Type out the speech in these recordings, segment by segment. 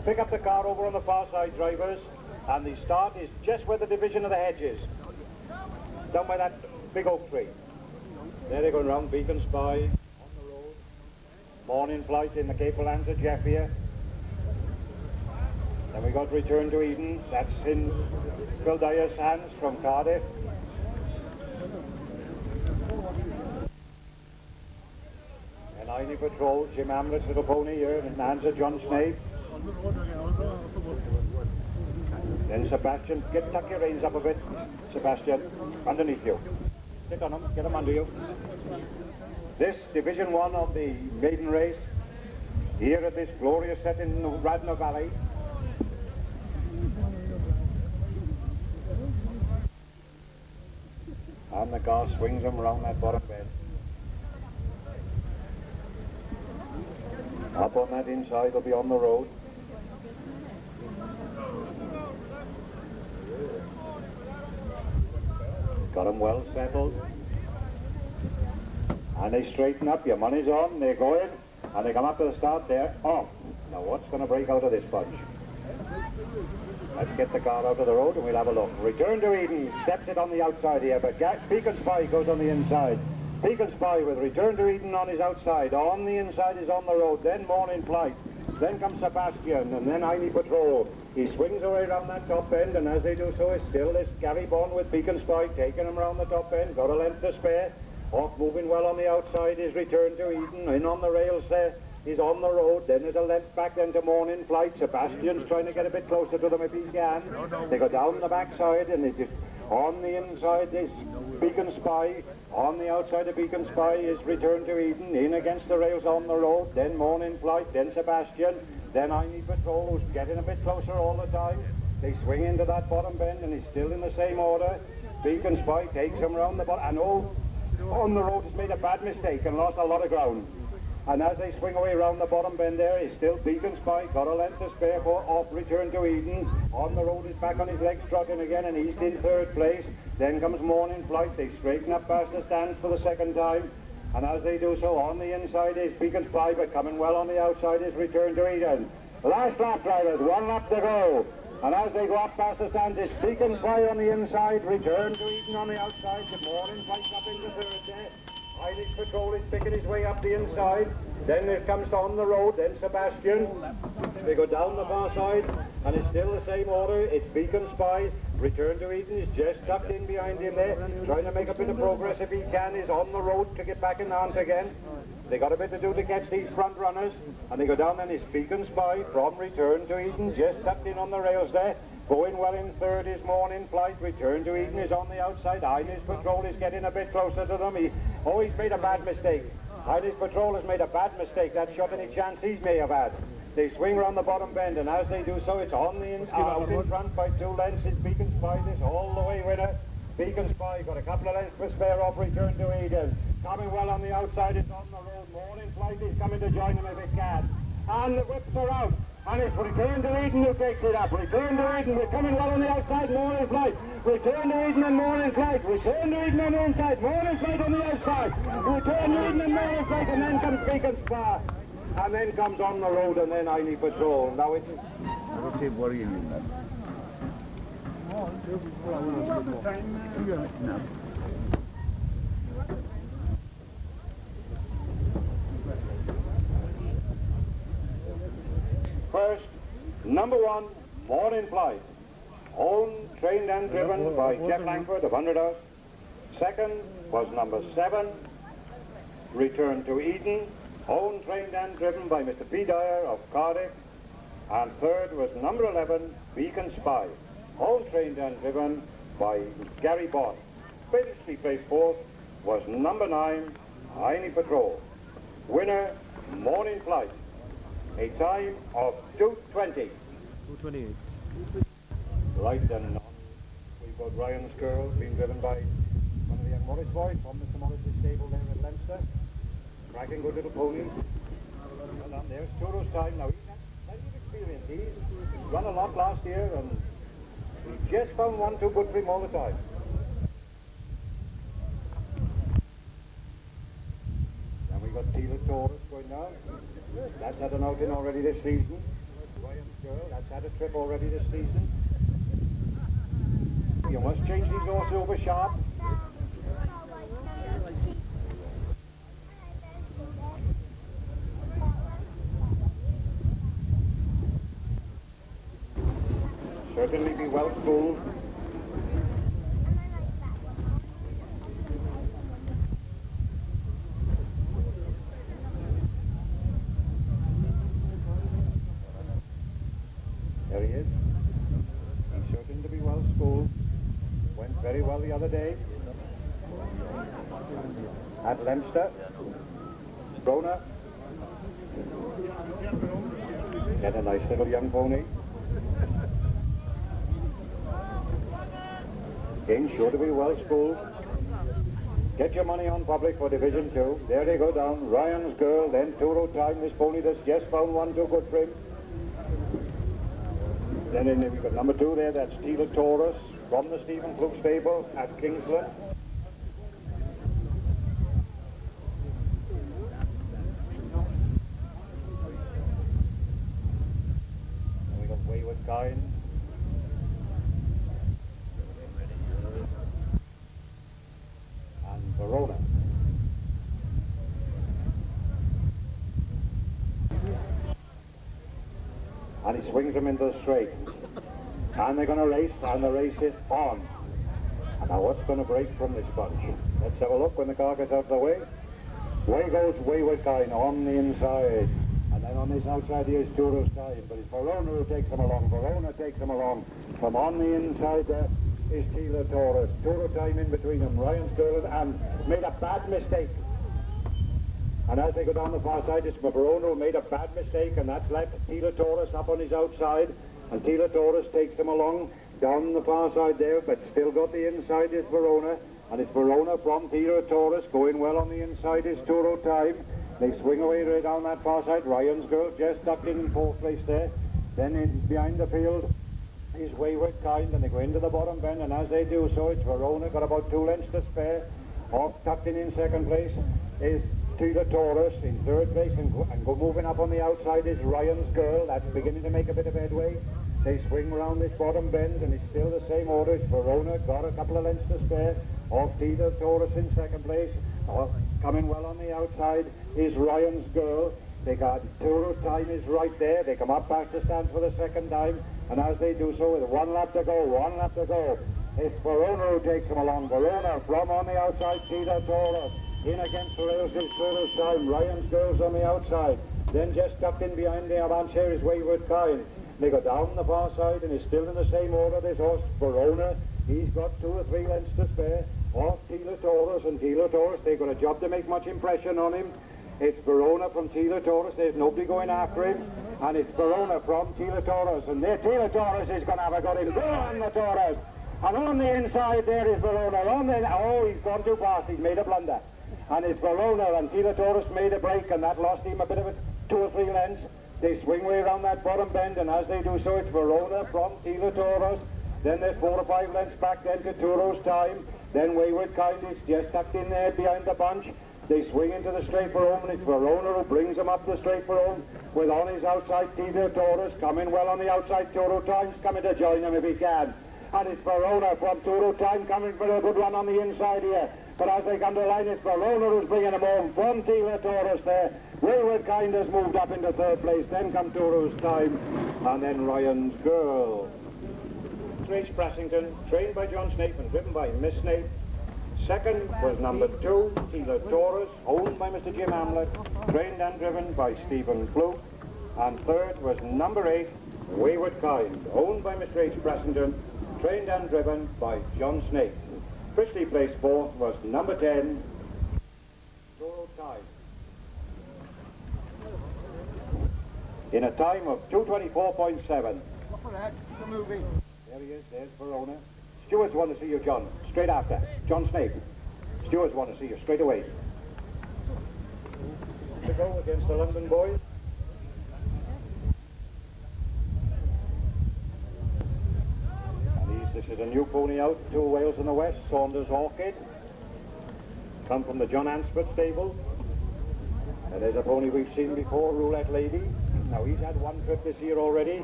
Pick up the car over on the far side, drivers, and the start is just where the division of the hedge is. Down by that big oak tree. There they're going round Beacon Spy, on the road. Morning Flight in the Capel Lands of Jeff here. Then we got Return to Eden, that's in Phil Dyer's hands from Cardiff. And Ivy Patrol, Jim Hamlet's little pony here, in the hands of John Snape. Then Sebastian, tuck your reins up a bit, Sebastian, underneath you. Sit on them, get them under you. This Division 1 of the maiden race, here at this glorious set in Radnor Valley. And the car swings them round that bottom bend. Up on that inside, they'll be on the road. Got them well settled. And they straighten up, your money's on, they're going, and they come up to the start there. Oh, now what's going to break out of this bunch? Let's get the car out of the road and we'll have a look. Return to Eden, steps it on the outside here, but Beacon Spy goes on the inside. Beacon Spy with Return to Eden on his outside. On the inside is on the road, then Morning Flight. Then comes Sebastian, and then Ivy Patrol. He swings away around that top end, and as they do so, it's still this Gary Bond with Beacon Spy taking him around the top end. Got a length to spare. Off moving well on the outside is Return to Eden. In on the rails there. He's on the road. Then there's a length back then to Morning Flight. Sebastian's trying to get a bit closer to them if he can. They go down the backside, and they just on the inside is Beacon Spy. On the outside of Beacon Spy is Return to Eden. In against the rails on the road. Then Morning Flight. Then Sebastian. Then Ivy Patrol, who's getting a bit closer all the time. They swing into that bottom bend, and he's still in the same order. Beacon Spy takes him round the bottom. And on the road has made a bad mistake and lost a lot of ground. And as they swing away round the bottom bend there, he's still Beacon Spy, got a length to spare for off Return to Eden. On the road, he's back on his legs trotting again, and he's in third place. Then comes Morning Flight. They straighten up past the stands for the second time. And as they do so, on the inside is Beacon Spy, but coming well on the outside is Return to Eden. Last lap, drivers, 1 lap to go. And as they go up past the stands, it's Beacon Spy on the inside, Return to Eden on the outside. The Morning Flight up into third there. Irish Patrol is picking his way up the inside. Then it comes on the road, then Sebastian. They go down the far side, and it's still the same order. It's Beacon Spy. Return to Eden is just tucked in behind him there, trying to make a bit of progress if he can. He's on the road to get back in the hunt again. They got a bit to do to catch these front runners, and they go down, and it's Beacon Spy from Return to Eden, just tucked in on the rails there. Going well in third is Morning Flight. Return to Eden is on the outside. Irish Patrol is getting a bit closer to them. He's made a bad mistake. Irish Patrol has made a bad mistake. That's shot any chance he may have had. They swing around the bottom bend, and as they do so, it's on the out in front by 2 lengths. It's Beacon Spy, this all the way winner. Beacon Spy got a couple of lengths to spare off Return to Eden. Coming well on the outside, it's on the road. Morning Flight is coming to join him if it can. And the whips are out. And it's Return to Eden who takes it up. Return to Eden, we're coming well on the outside, Morning Flight. Return to Eden and Morning Flight. Return to Eden on the inside, Morning Flight on the outside. Return to Eden and Morning Flight, and then comes Beacon Spy. And then comes on the road, and then Ivy Patrol. Now it's... I don't see worrying in that. No. First, number 1, Morning Flight. Owned, trained and driven by Jeff Langford of 100 House. Second was number 7, Return to Eden. Owned, trained and driven by Mr. P. Dyer of Cardiff. And third was number 11, Beacon Spy. Owned, trained and driven by Gary Bond. Finished placed fourth was number 9, Ivy Patrol. Winner, Morning Flight. A time of 2:20. 2:28. Right and on. We've got Ryan's Girl being driven by one of the young Morris boys from Mr. Morris's stable there at Leinster. Cracking good little pony. Well done, there's Turo's time. Now he's had plenty of experience. He's run a lot last year, and he just found one too good for him all the time. Then we got Tila Taurus going down. That's had an outing already this season. Ryan Girl, that's had a trip already this season. You must change these horses over sharp. Certainly be well schooled. There he is. He's certain to be well schooled. Went very well the other day. At Leinster. Stroner. Get a nice little young pony. Again, sure to be well schooled. Get your money on public for Division 2. There they go down. Ryan's Girl, then Turo Time. This pony that's just found one too good for him. Then we've got number 2 there, that's Tila Taurus from the Stephen Fluke stable at Kingsland. And we got Wayward Kind. And Verona. And he swings them into the straight. And they're going to race, and the race is on. And now what's going to break from this bunch? Let's have a look when the car gets out of the way. Way goes Wayward Kind on the inside. And then on this outside here is Turo's Time. But it's Verona who takes them along. Verona takes them along. From on the inside there is Tila Taurus. Turo Time in between them. Ryan's Girl and made a bad mistake. And as they go down the far side, it's Verona who made a bad mistake, and that's left Tila Taurus up on his outside. And Tila Taurus takes them along down the far side there, but still got the inside is Verona. And it's Verona from Tila Taurus. Going well on the inside is Turo Time. They swing away right down that far side. Ryan's Girl just tucked in 4th place there. Then in behind the field is Wayward Kind, and they go into the bottom bend, and as they do so, it's Verona, got about 2 lengths to spare. Off tucked in 2nd place is Tila Taurus. In 3rd place and go moving up on the outside is Ryan's Girl. That's beginning to make a bit of headway. They swing round this bottom bend, and it's still the same order. It's Verona, got a couple of lengths to spare. Off Tila Taurus in 2nd place. Coming well on the outside is Ryan's Girl. They got Turo Time is right there. They come up past the stands for the 2nd time, and as they do so, with 1 lap to go, it's Verona who takes them along. Verona from on the outside, Tila Taurus. In against the rails is Turo's Time. Ryan's Girl's on the outside. Then just tucked in behind the avance here is Wayward Kind. They go down the far side, and it's still in the same order. This horse, Verona, he's got 2 or 3 lengths to spare. Off Tila Taurus, and Tila Taurus, they've got a job to make much impression on him. It's Verona from Tila Taurus. There's nobody going after him. And it's Verona from Tila Taurus. And there, Tila Taurus is going to have a good in. Go on the Taurus. And on the inside there is Verona. Oh, he's gone too fast. He's made a blunder. And it's Verona, and Tila Taurus made a break, and that lost him a bit of 2 or 3 lengths. They swing way around that bottom bend, and as they do so, it's Verona from Tila Taurus. Then there's 4 or 5 lengths back then to Turo's Time. Then Wayward Kind is just tucked in there behind the bunch. They swing into the straight for home, and it's Verona who brings them up the straight for home. With on his outside, Tila Taurus coming well on the outside. Turo Time's coming to join him if he can. And it's Verona from Turo Time coming for a good run on the inside here. But as they come to the line, it's Verona who's bringing them home from Tila Taurus there. Wayward Kind has moved up into 3rd place. Then come Turo's Time, and then Ryan's Girl. Trace Brassington, trained by John Snape and driven by Miss Snape. 2nd was number 2, Tila Taurus, owned by Mr. Jim Hamlet, trained and driven by Stephen Fluke. And 3rd was number 8, Wayward Kind, owned by Mr. H. Brassington, trained and driven by John Snape. Officially placed 4th was number 10, Turo Time. In a time of 2:24.7. There he is, there's Verona. Stewards want to see you, John, straight after. John Snape. Stewards want to see you straight away. To go against the London boys. And this is a new pony out, 2 Wales in the West, Saunders Orchid. Come from the John Ansford stable. And there's a pony we've seen before, Roulette Lady. Now he's had one trip this year already.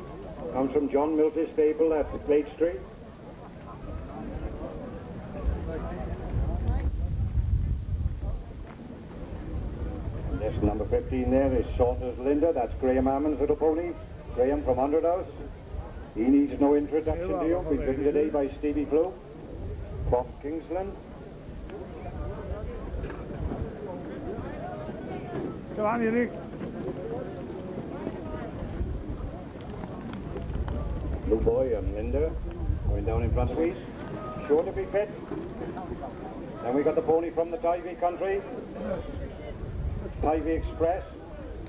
Comes from John Mills' stable at Glade Street. And this number 15 there is Saunders Linda. That's Graham Hammond's little pony. Graham from Hundred House. He needs no introduction to you. He's ridden today by Stevie Blue from Kingsland. Come on, Eric. Blue Boy and Linda going down in front of us. Sure to be fit. Then we got the pony from the Tivy country. Tivy Express.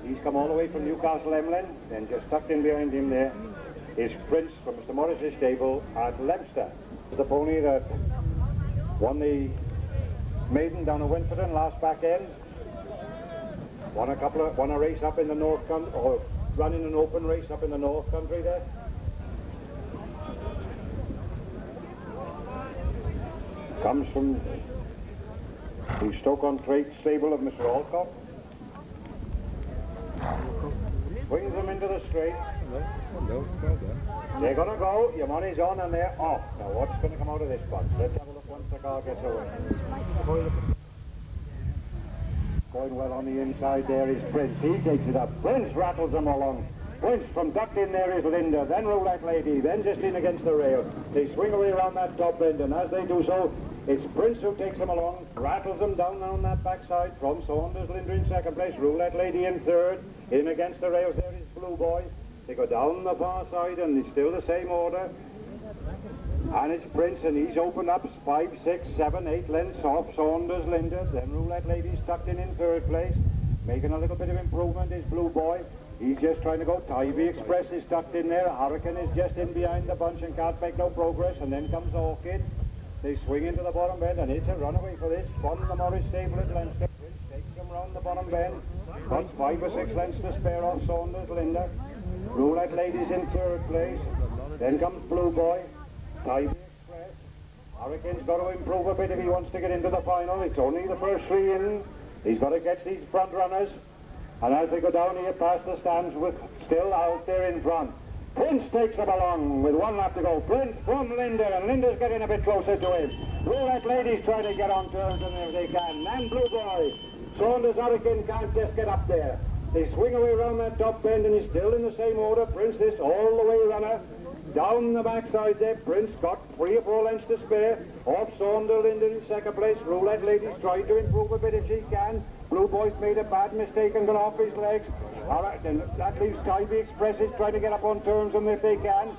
He's come all the way from Newcastle Emlyn. Then just tucked in behind him there is Prince from Mr. Morris's stable at Leicester. It's the pony that won the maiden down at Winterton last back end. Won a race up in the North Country, or running an open race up in the North Country there. Comes from the Stoke-on-Trent stable of Mr. Alcock. Swings them into the straight. They're going to go. Your money's on and they're off. Now what's going to come out of this bunch? Let's have a look once the car gets away. Going well on the inside there is Prince. He takes it up. Prince rattles them along. Prince from ducked in there is Linda, then Roulette Lady, then just in against the rail. They swing away around that top end, and as they do so, it's Prince who takes them along, rattles them down on that backside from Saunders Linda in second place, Roulette Lady in third, in against the rails there is Blue Boy. They go down the far side and it's still the same order. And it's Prince, and he's opened up 5, 6, 7, 8 lengths off Saunders Linda. Then Roulette Lady's tucked in third place. Making a little bit of improvement is Blue Boy. He's just trying to go. Tivy Express is tucked in there. Hurricane is just in behind the bunch and can't make no progress. And then comes Orchid. They swing into the bottom bend, and it's a runaway for this from the Morris stable at Leinster. Prince takes them round the bottom bend. Got 5 or 6 lengths to spare off Saunders Linda. Roulette Lady's in third place. Then comes Blue Boy. Tivy Express. Hurricane's got to improve a bit if he wants to get into the final. It's only the first 3 in. He's got to catch these front runners. And as they go down here past the stands with still out there in front, Prince takes them along with 1 lap to go. Prince from Linda, and Linda's getting a bit closer to him. Roulette Lady's trying to get on terms and if they can. And Blue Boy. Saunders Hurricane can't just get up there. They swing away around that top bend, and he's still in the same order. Prince this all the way runner. Down the backside there, Prince got 3 or 4 lengths to spare. Off Saunders Linda in second place. Roulette Lady's trying to improve a bit if she can. Blue Boy's made a bad mistake and gone off his legs. All right, then that leaves Tivy Express is trying to get up on terms and if they can.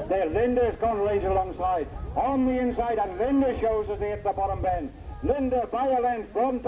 There, Linda's gone right alongside. On the inside, and Linda shows as they hit the bottom bend. Linda by a length from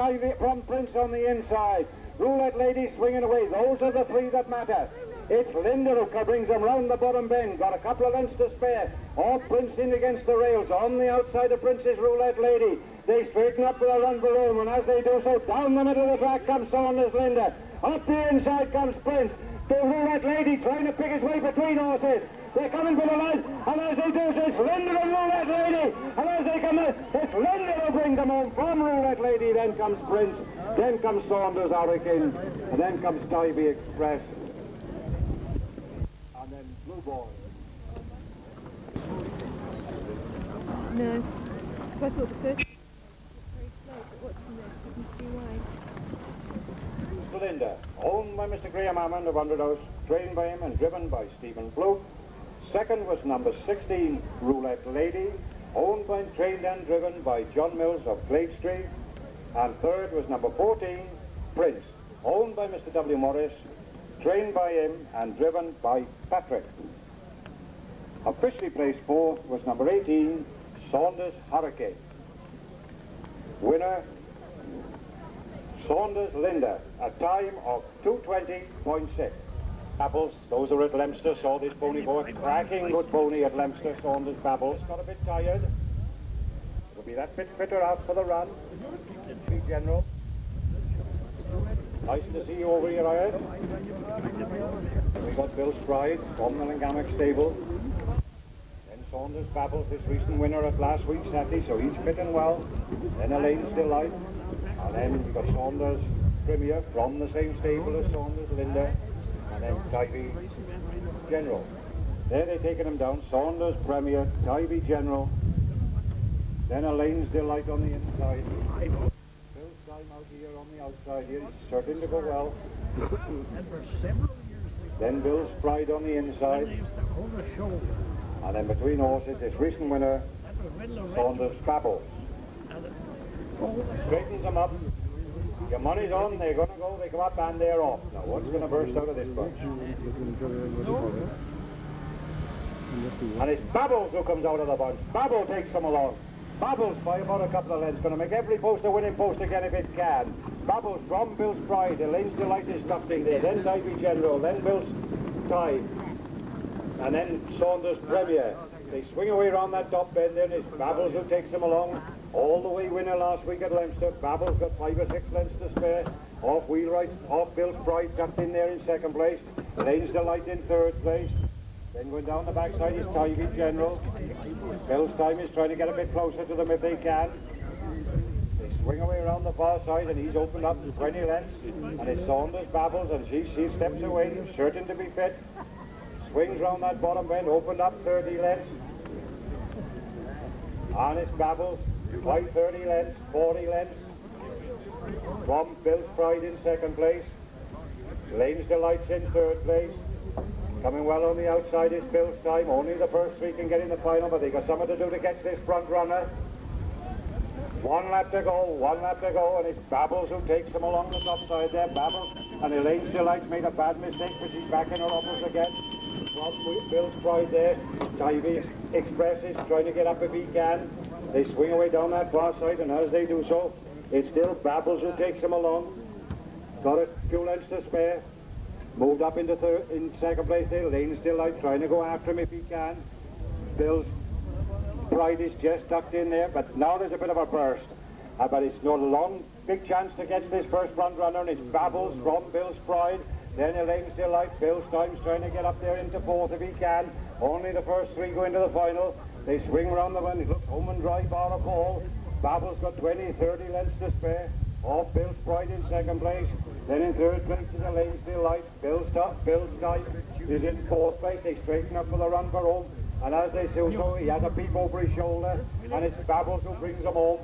Prince on the inside. Roulette Lady swinging away. Those are the 3 that matter. It's Linda who brings them round the bottom bend. Got a couple of lengths to spare. All Prince in against the rails. On the outside of Prince's Roulette Lady. They straighten up with a run below him, and as they do so, down the middle of the track comes Saunders Linda. Up the inside comes Prince. The Roulette Lady trying to pick his way between horses. They're coming for the line, and as they do so, it's Linda and Roulette Lady. And as they come in, it's Linda who brings them home from Roulette Lady. Then comes Prince. Then comes Saunders Hurricane. And then comes Tivy Express. And then Blue Boy. No. I thought the first... Linda, owned by Mr. Graham Hammond of Hundred House, trained by him and driven by Stephen Fluke. Second was number 16, Roulette Lady, owned by, trained and driven by John Mills of Glade Street. And third was number 14, Prince, owned by Mr. W. Morris, trained by him and driven by Patrick. Officially placed 4th was number 18, Saunders Hurricane. Winner, Saunders Linda, a time of 2:20.6. Babbles, those are at Leicester, saw this pony for a cracking good pony at Leicester. Saunders Babbles got a bit tired. Will be that bit fitter out for the run. Be general. Nice to see you over here, I heard. We got Bill Stride from the Langamick stable. Then Saunders Babbles, this recent winner at last week's Saturday, so he's fit and well. Then Elaine Still Life. And then we got Saunders Premier from the same stable as Saunders Linda. and then Tivy General. There they're taking him down. Saunders Premier, Tivy General. Then Elaine's Delight on the inside. Bill's Time out here on the outside here. He's starting to go well. Then Bill's Pride on the inside. And then between horses, this recent winner, Saunders Babble. Straightens them up. Your money's on, they're going to go, they come up and they're off. Now what's going to burst out of this bunch? And it's Babbles who comes out of the bunch. Babble takes them along. Babbles by about a couple of lengths, going to make every post a winning post again if it can. Babbles from Bill's Pride, Elaine's Delight is tucked in there, then Tivy General, then Bill's Tide, and then Saunders Premier. They swing away around that top bend there, and it's Babbles who takes them along. All the way winner last week at Leinster. Babbles got 5 or 6 lengths to spare. Off Wheelwright, off Bill's Pride, tucked in there in second place. Elaine's Delight in third place. Then going down the backside is Tivy General. Bill's Time is trying to get a bit closer to them if they can. They swing away around the far side and he's opened up 20 lengths. And it's Saunders Babbles and she steps away, certain to be fit. Swings round that bottom bend, opened up 30 lengths. And it's Babbles, quite 30 lengths, 40 lengths. From Bill's Pride in second place. Elaine's Delight's in third place. Coming well on the outside is Bill's Time. Only the first 3 can get in the final, but they got something to do to catch this front runner. 1 lap to go, and it's Babbles who takes them along the top side there. Babbles and Elaine's Delight's made a bad mistake, but she's back in her offers again. From Bill's Pride there, Tivy Express is trying to get up if he can. They swing away down that far side, and as they do so, it's still Babbles who takes them along. Got a 2 lengths to spare. Moved up into in second place there. Elaine's Delight trying to go after him if he can. Bill's Pride is just tucked in there, but now there's a bit of a burst. But it's not a long, big chance to get this first front runner, and it's Babbles from Bill's Pride. Then Elaine's Delight. Bill's Time's trying to get up there into fourth if he can. Only the first 3 go into the final. They swing around the bend. It looks home and dry bar a fall. Babbles got 20, 30 lengths to spare. Off Bill's Pride in second place. Then in third place is Elaine's Delight. Bill's Time is in fourth place. They straighten up for the run for home. And as they do so, he has a peep over his shoulder. And it's Babbles who brings them home.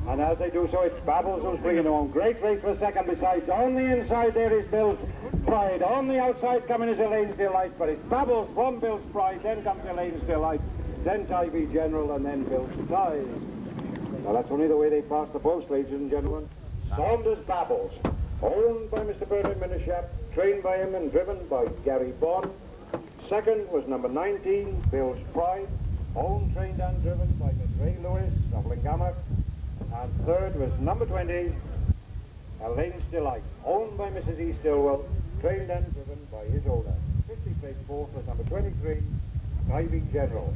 And as they do so, it's Babbles who's bringing them home. Great race for second besides. On the inside there is Bill's Pride. On the outside coming is Elaine's Delight. But it's Babbles from Bill's Pride. Then comes Elaine's Delight. Then Tivy General and then Bill's Tide. Well, that's only the way they pass the post, ladies and gentlemen. Saunders Babbles. Owned by Mr. Bernard Minishap, trained by him and driven by Gary Bond. Second was number 19, Bill's Pride, owned, trained and driven by Miss Ray Lewis of Lingammer. And third was number 20, Elaine's Delight, owned by Mrs. E. Stillwell, trained and driven by his owner. 50 place fourth was number 23, Tivy General.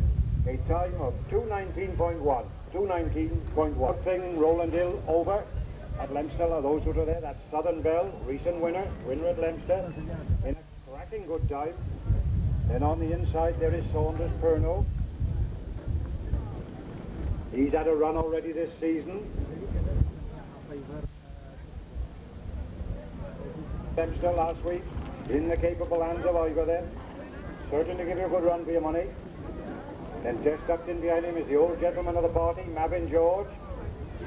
A time of 2:19.1. 2:19.1. Thing, Roland Hill over. At Leinster, those who are there, that's Southern Bell, recent winner at Leinster, in a cracking good time. Then on the inside there is Saunders Perno. He's had a run already this season. Leinster last week, in the capable hands of Ivor then. Certain to give you a good run for your money. Then just tucked in behind him is the old gentleman of the party, Mavin George.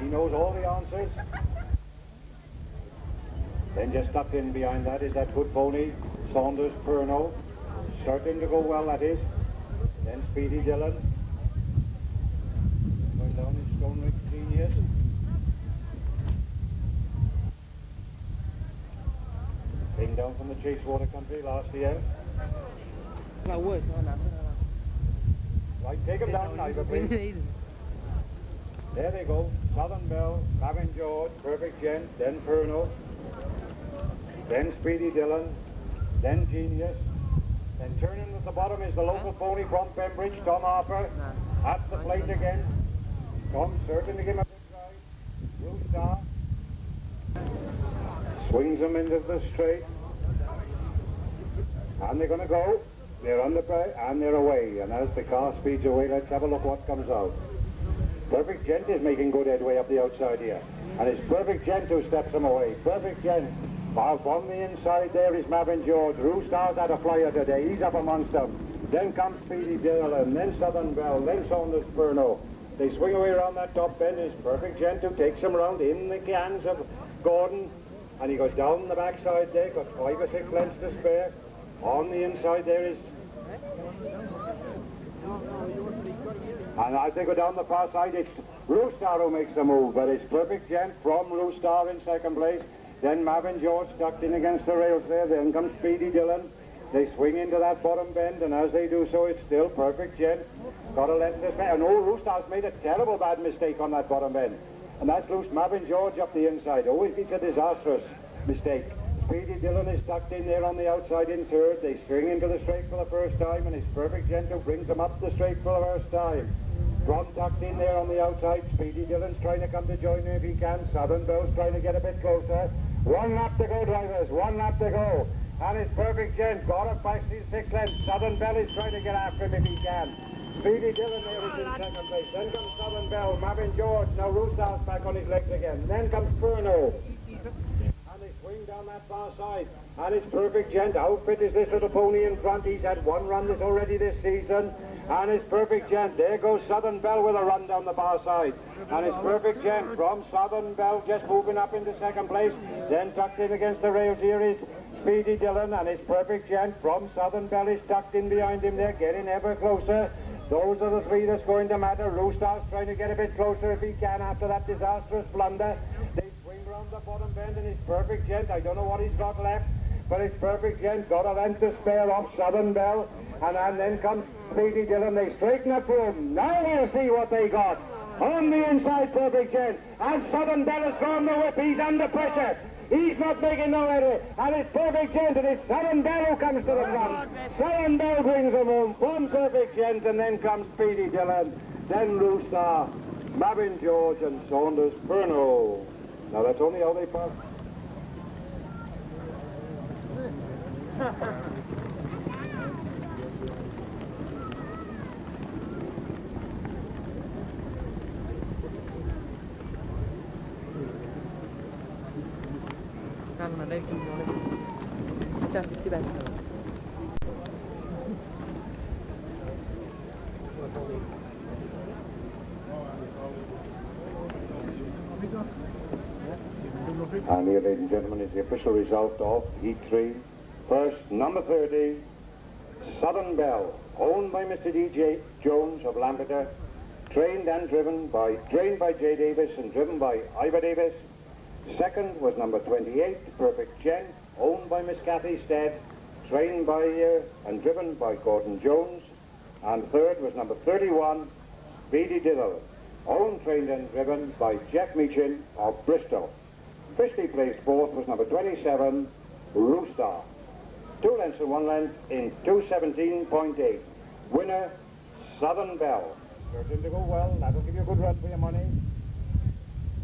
He knows all the answers. Then just tucked in behind that is that good pony, Saunders Perno. Certain to go well, that is. Then Speedy Dillon. Going down is Stone Ridge Genius. Came down from the Chasewater country last year. Right, take him down, Ivor, please. There they go. Southern Bell, Mavin George, Perfect Gent, then Perno. Then Speedy Dillon, then Genius. Then turning at the bottom is the local pony from Pembridge, Tom Harper. At the plate again. Tom certain to give him a big drive. Blue Star. Swings them into the straight. And they're going to go. They're under and they're away. And as the car speeds away, let's have a look what comes out. Perfect Gent is making good headway up the outside here. And it's Perfect Gent who steps them away. Perfect Gent While from the inside there is Mavin George. Roostar's had a flyer today. He's up amongst them. Then comes Speedy Dillon, then Southern Bell, then Saunders Furno. They swing away around that top bend. It's Perfect Gent who takes him round in the hands of Gordon. And he goes down the backside there, got 5 or 6 lengths to spare. On the inside there is... And as they go down the far side, it's Roostar who makes the move, but it's Perfect Gent from Roostar in second place. Then Mavin George tucked in against the rails there. Then comes Speedy Dillon. They swing into that bottom bend, and as they do so, it's still Perfect Gent. Got to let this man. And old Roostar's made a terrible bad mistake on that bottom bend. And that's loose Mavin George up the inside. Always gets a disastrous mistake. Speedy Dillon is tucked in there on the outside in third. They swing into the straight for the first time, and it's Perfect Gent who brings them up the straight for the first time. Ron tucked in there on the outside. Speedy Dillon's trying to come to join him if he can. Southern Bell's trying to get a bit closer. 1 lap to go, drivers. 1 lap to go. And it's Perfect Gent. Got it by 6 lengths. Southern Bell is trying to get after him if he can. Speedy Dillon there is in second place. Then comes Southern Bell. Mavin George. Now Roostar's back on his legs again. Then comes Furno. And they swing down that far side. And it's Perfect Gent. How fit is this little pony in front? He's had 1 run already this season. And it's Perfect Gent. There goes Southern Bell with a run down the far side. And it's Perfect Gent from Southern Bell just moving up into second place. Then tucked in against the rails here is Speedy Dillon. And it's Perfect Gent from Southern Bell is tucked in behind him there, getting ever closer. Those are the 3 that's going to matter. Roostar's trying to get a bit closer if he can after that disastrous blunder. They swing round the bottom bend and it's Perfect Gent. I don't know what he's got left, but it's Perfect Gent. Got a length to spare off Southern Bell. And then comes Speedy Dillon. They straighten up for him. Now we'll see what they got. On the inside, Perfect Gent. And Southern Bell has gone the whip. He's under pressure. He's not making no error. And it's Perfect Gent. And it's Southern Bell who comes to the front. Southern Bell brings them home from Perfect Gent. And then comes Speedy Dillon. Then Roostar, Mavin George and Saunders Furno. Now that's only how they pass. Mà đây thì nó cho cái bàn And here, ladies and gentlemen, is the official result of Heat 3. First, number 30, Southern Bell, owned by Mr. D.J. Jones of Lampeter, trained by J. Davis and driven by Ivor Davis. Second was number 28, Perfect Gent, owned by Miss Kathy Stead, trained by and driven by Gordon Jones. And third was number 31, Speedy Dillon, owned, trained and driven by Jeff Meachin of Bristol. Officially placed fourth was number 27, Roostar. 2 lengths and 1 length in 2:17.8. Winner, Southern Bell. Certain to go well. That'll give you a good run for your money.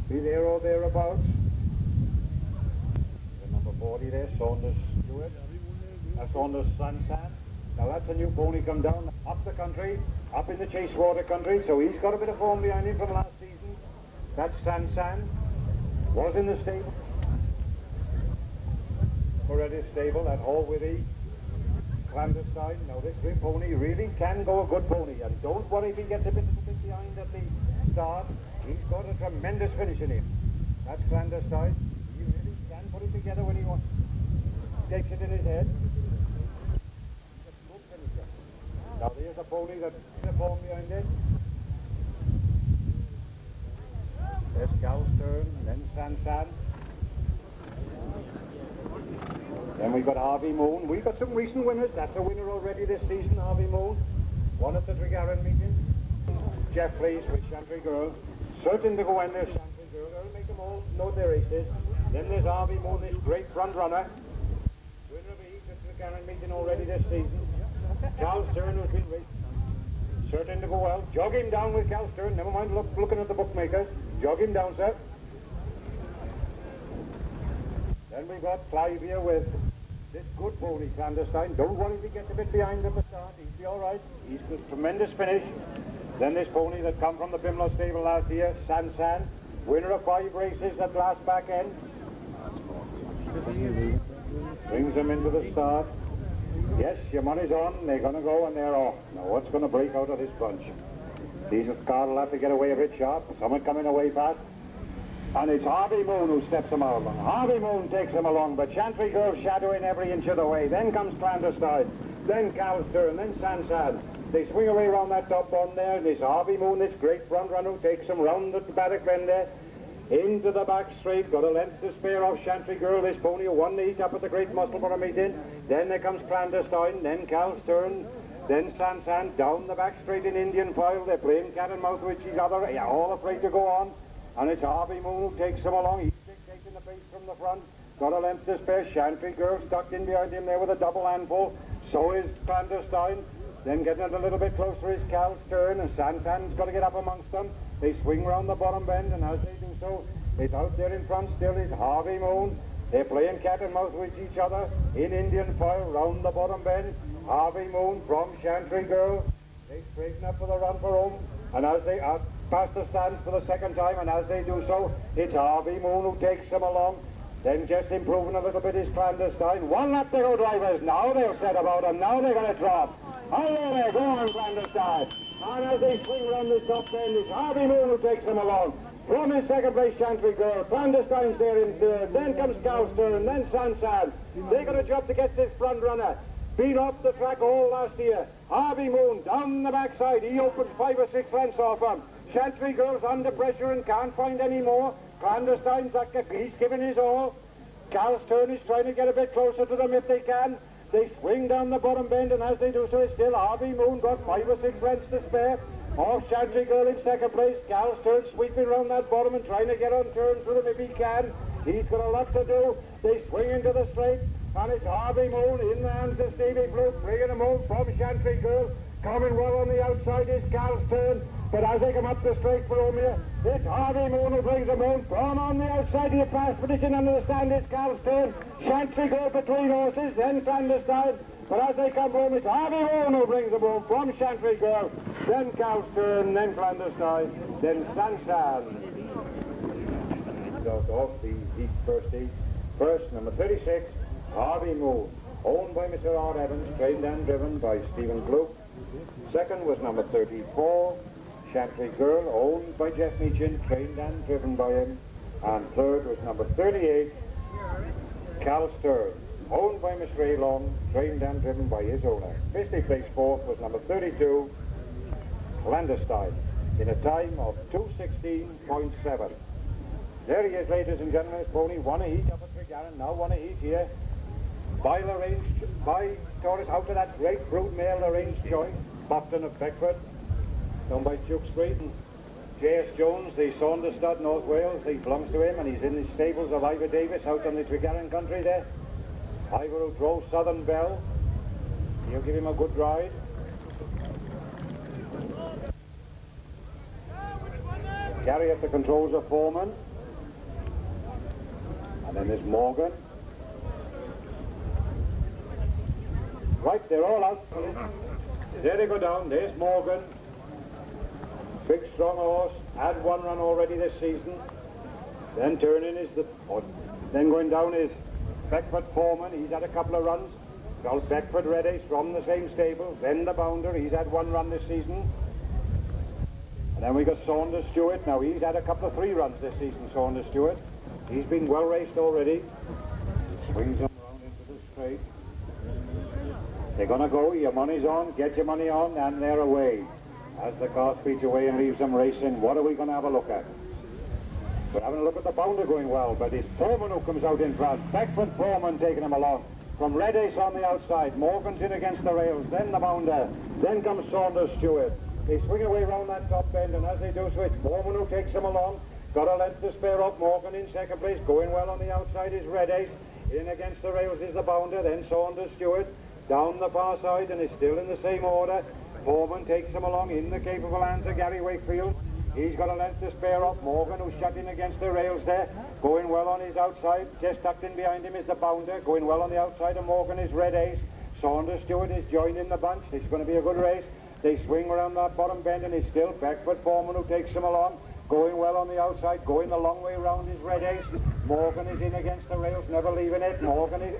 Be there or thereabouts. The number 40 there, Saunders Stewart. Saunders Sansan. Now that's a new pony come down up the country, up in the Chasewater country, so he's got a bit of form behind him from last season. That's Sansan. Was in the stable. Already stable at Hallwithy, Clandestine. Now this great pony really can go a good pony, and don't worry if he gets a bit behind at the start. He's got a tremendous finish in him. That's Clandestine. He really can put it together when he wants. Takes it in his head. He's a good finisher. Now there's a pony that's the form behind it. There's Galstern, then Sansan. Then we've got Harvey Moon. We've got some recent winners. That's a winner already this season, Harvey Moon. Won at the Tregaron meeting. Jeff Lees with Chantry Girl. Certain to go in there, Chantry Girl. They'll make them all know their races. Then there's Harvey Moon, this great front runner. Winner of the East at the Tregaron meeting already this season. Charles Stern, who's been raced. Certain to go well. Jog him down with Cal Stern. Never mind looking at the bookmakers. Jog him down, sir. Then we've got Clive here with this good pony, Clandestine. Don't worry if he gets a bit behind at the start. He'll be all right. He's got a tremendous finish. Then this pony that come from the Bimlow stable last year, Sansan. Winner of 5 races at last back end. Brings them into the start. Yes, your money's on. They're going to go and they're off. Now what's going to break out of this bunch? These cars will have to get away a bit sharp. Someone coming away fast. And it's Harvey Moon who steps them out. Harvey Moon takes them along, but Chantry Girl shadowing every inch of the way. Then comes Clandestine. Then Cal's Turn. Then Sansan. They swing away around that top bond there. This Harvey Moon, this great front runner, who takes them round the paddock bend there. Into the back straight, got a length to spare off Chantry Girl, this pony who won the heat up at the Great Musselburgh meeting. Then there comes Clandestine, then Cal's Turn, then Sansan, down the back straight in Indian file. They're playing cat and mouse with each other, all afraid to go on. And it's Harvey Moon who takes them along. He's taking the pace from the front, got a length to spare. Chantry Girl stuck in behind him there with a double handful. So is Clandestine. Then getting it a little bit closer is Cal's Turn, and Sansan's got to get up amongst them. They swing round the bottom bend, and as they do so, it's out there in front still is Harvey Moon. They're playing cat and mouse with each other in Indian file round the bottom bend. Harvey Moon from Chantry Girl. They straighten up for the run for home, and as they are past the stands for the second time, and as they do so, it's Harvey Moon who takes them along. Then just improving a little bit is Clandestine. One lap to go, drivers. Now they'll set about them. Now they're going to drop. Hello there, go on, Clandestine. And as they swing round the top bend, it's Harvey Moon who takes them along. From in second place, Chantry Girl. Clandestine's there in third. Then comes Cal's Turn, then Sansan. They got a job to get this front runner. Been off the track all last year. Harvey Moon down the backside. He opens 5 or 6 lengths off him. Chantry Girl's under pressure and can't find any more. Clandestine's he's giving his all. Cal's Turn is trying to get a bit closer to them if they can. They swing down the bottom bend, and as they do so, it's still Harvey Moon got 5 or 6 lengths to spare. Off Chantry Girl in second place. Cal's Turn sweeping round that bottom and trying to get on terms with him if he can. He's got a lot to do. They swing into the straight, and it's Harvey Moon in the hands of Stevie Blue, bringing him home from Chantry Girl. Coming well on the outside is Cal's Turn, but as they come up the straight for home here, it's Harvey Moon who brings them home. From on the outside of the fast position under the stand, it's Cal's Turn. Chantry Girl between horses, then Clandestine. But as they come home, it's Harvey Moon who brings them home from Chantry Girl. Then Cal's Turn, then Clandestine, then Sansan. Goes off the heat first heat. First, number 36, Harvey Moon, owned by Mr. R. Evans, trained and driven by Stephen Gluck. Second was number 34, Chantry Girl, owned by Jeff Meechin, trained and driven by him. And third was number 38, Cal's Turn, owned by Mr. A. Long, trained and driven by his owner. Basically placed fourth was number 32, Clandestine, in a time of 2:16.7. There he is, ladies and gentlemen. His pony won a heat up at Tregarron, now won a heat here. By Lorraine's, by Taurus, out of that great brood mare, Lorraine's Choice, Bofton of Beckford, down by Duke Street. And J.S. Jones, the Saunders stud, North Wales, he belongs to him, and he's in the stables of Ivor Davis out on the Tregarron country there. Ivor who drove Southern Belle, he'll give him a good ride. Gary at the controls of Foreman. And then there's Morgan. Right, they're all out. There they go down. There's Morgan. Big, strong horse. Had one run already this season. Then turning is the... then going down is Beckford Foreman. He's had a couple of runs. Called Beckford Red Ace from the same stable. Then the Bounder. He's had one run this season. And then we got Saunders Stewart. Now he's had a couple of 3 runs this season, Saunders Stewart. He's been well raced already. Swings them around into the straight. They're going to go. Your money's on. Get your money on, and they're away. As the car speeds away and leaves them racing, what are we going to have a look at? We're having a look at the Bounder going well, but it's Foreman who comes out in front. Beckford Foreman taking him along. From Red Ace on the outside. Morgan's in against the rails. Then the Bounder. Then comes Saunders Stewart. They swing away round that top bend, and as they do so, it's Foreman who takes them along. Got a length to spare up. Morgan in second place. Going well on the outside is Red Ace. In against the rails is the Bounder. Then Saunders Stewart. Down the far side, and it's still in the same order. Foreman takes him along in the capable hands of Gary Wakefield. He's got a length to spare up. Morgan, who's shut in against the rails there. Going well on his outside. Just tucked in behind him is the Bounder. Going well on the outside of Morgan is Red Ace. Saunders Stewart is joined in the bunch. It's going to be a good race. They swing around that bottom bend, and it's still Beckford Foreman who takes him along. going well on the outside, going a long way round his red ace. Morgan is in against the rails, never leaving it. Morgan is,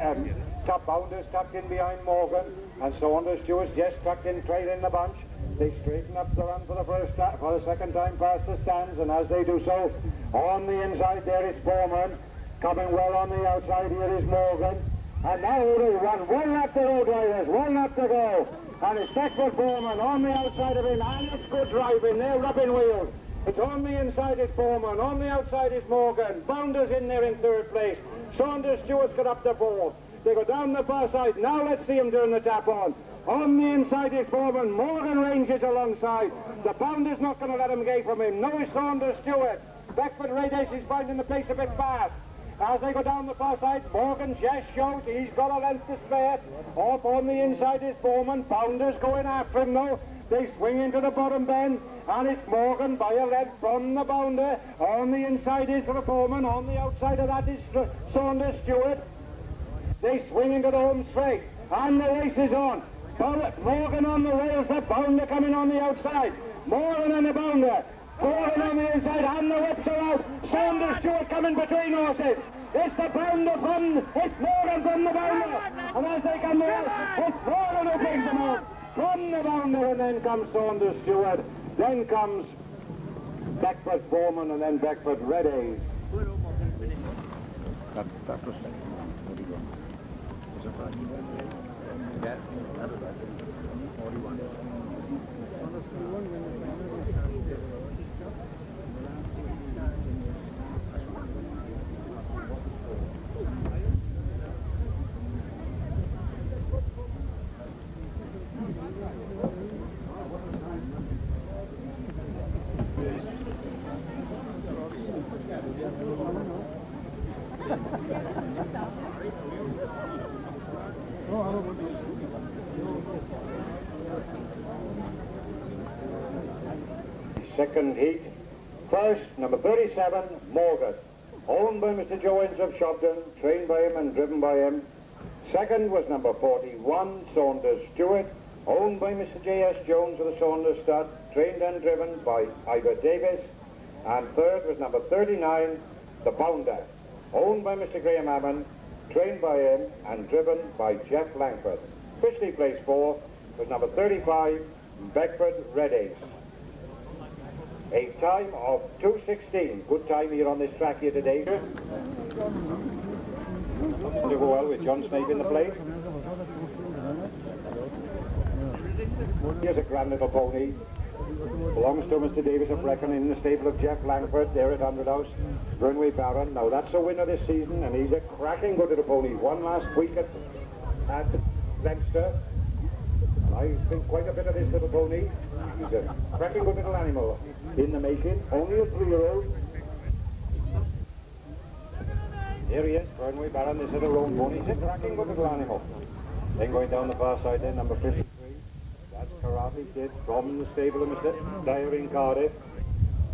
top bounders tucked in behind Morgan, and Saunders Stewart's just tucked in trade in the bunch. They straighten up the run for the second time past the stands, and as they do so, on the inside there is Foreman. Coming well on the outside here is Morgan. And now they run one lap to go, drivers, one lap to go. And it's Beckford Foreman on the outside of him, and it's good driving, they're rubbing wheels. It's on the inside is Foreman, on the outside is Morgan. Bounders in there in third place. Saunders Stewart's got up the fourth. They go down the far side. Now let's see him doing the tap on. On the inside is Foreman. Morgan ranges alongside. The bounder's not going to let him go from him. No is Saunders Stewart. Beckford Radius is finding the place a bit fast. As they go down the far side, Morgan just shows he's got a length to spare. Off on the inside is Foreman. Bounders going after him though. They swing into the bottom bend, and it's Morgan by a length from the bounder. On the inside is the Foreman. On the outside of that is Saunders Stewart. They swing into the home straight, and the race is on. Morgan on the rails, the bounder coming on the outside. Morgan and the bounder. Morgan on the inside, and the whips are out. Saunders Stewart coming between horses. It's the bounder it's Morgan from the bounder. And as they come out, it's Morgan who brings them out. From the bounder, and then comes Saunders Stewart. Then comes Beckford Foreman, and then Beckford Red A's. That was second. What do you got? Was it right? Yeah, that was right. 41. Second heat. First, number 37, Morgan. Owned by Mr. Joe Ince of Shopton, trained by him and driven by him. Second was number 41, Saunders Stewart, owned by Mr. J.S. Jones of the Saunders Stud, trained and driven by Ivor Davis. And third was number 39, the Bounder, owned by Mr. Graham Hammond, trained by him and driven by Jeff Langford. Officially placed fourth was number 35, Beckford Red Ace. A time of 2:16. Good time here on this track here today. To go well with John Snape in the plate. Here's a grand little pony. Belongs to Mr. Davis of Brecon in the stable of Jeff Langford there at Hundred House. Runway Baron. Now that's a winner this season, and he's a cracking good little pony. Won last week at Leinster. I think quite a bit of this little pony. He's a cracking good little animal in the making. Only a 3-year-old. Here he is, Runway Baron, this little roan pony. He's a cracking good little animal. Then going down the far side then, number 53. That's Karate Kid from the stable of Mr. Dyer in Cardiff.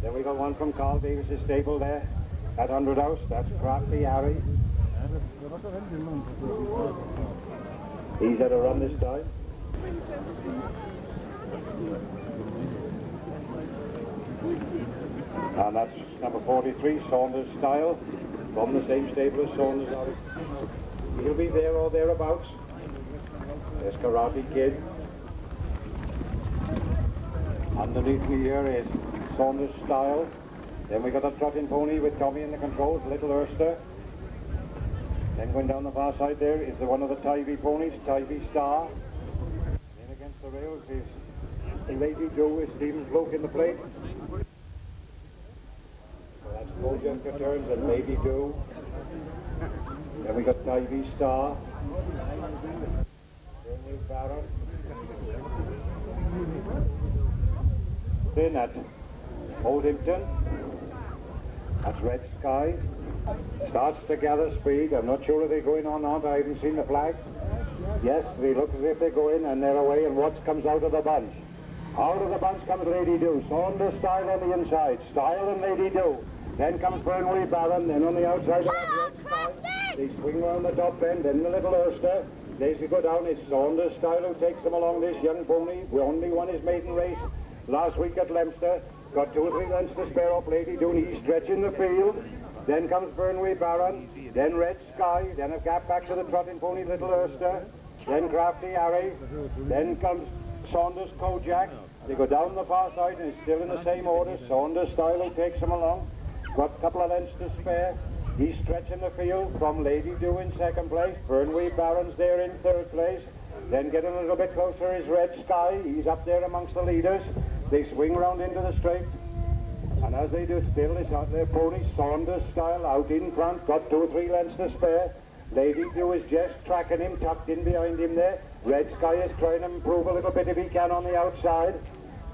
Then we got one from Carl Davis's stable there at Hundred House. That's Crafty Harry. He's had a run this time. And that's number 43, Saunders Style, from the same stable as Saunders. He'll be there or thereabouts. There's Karate Kid. Underneath me here is Saunders Style. Then we got a trotting pony with Tommy in the controls, Little Erster. Then going down the far side there is one of the Tivy ponies, Tivy Star. Then against the rails is Lady Joe with Stephen's bloke in the plate. So that's Bojunker Turns and Lady Joe. Then we got Tivy Star. Runway Baron. Then at Oldington, that's Red Sky. Starts to gather speed. I'm not sure if they're going or not. I haven't seen the flag. Yes, they look as if they're going and they're away, and what comes out of the bunch? Out of the bunch comes Lady Do. Saunders Style on the inside. Style and Lady Do. Then comes Burnley Baron. Then on the outside of that Red Sky, they swing around the top end. Then the Little Erster. As they go down, it's Saunders Style who takes them along, this young pony. We only won his maiden race last week at Leinster. got 2 or 3 lengths to spare up Lady Doon. He's stretching the field. Then comes Burnway Baron, then Red Sky, then a gap back to the Trotting Pony Little Erster, then Crafty Harry, then comes Saunders Kojak. They go down the far side and it's still in the same order. Saunders Style who takes them along. Got a couple of lengths to spare. He's stretching the field from Lady Dew in second place. Burnway Baron's there in third place. Then getting a little bit closer is Red Sky. He's up there amongst the leaders. They swing round into the straight. And as they do still, it's out their pony, Saunders Style, out in front, got 2 or 3 lengths to spare. Lady Dew is just tracking him, tucked in behind him there. Red Sky is trying to improve a little bit if he can on the outside.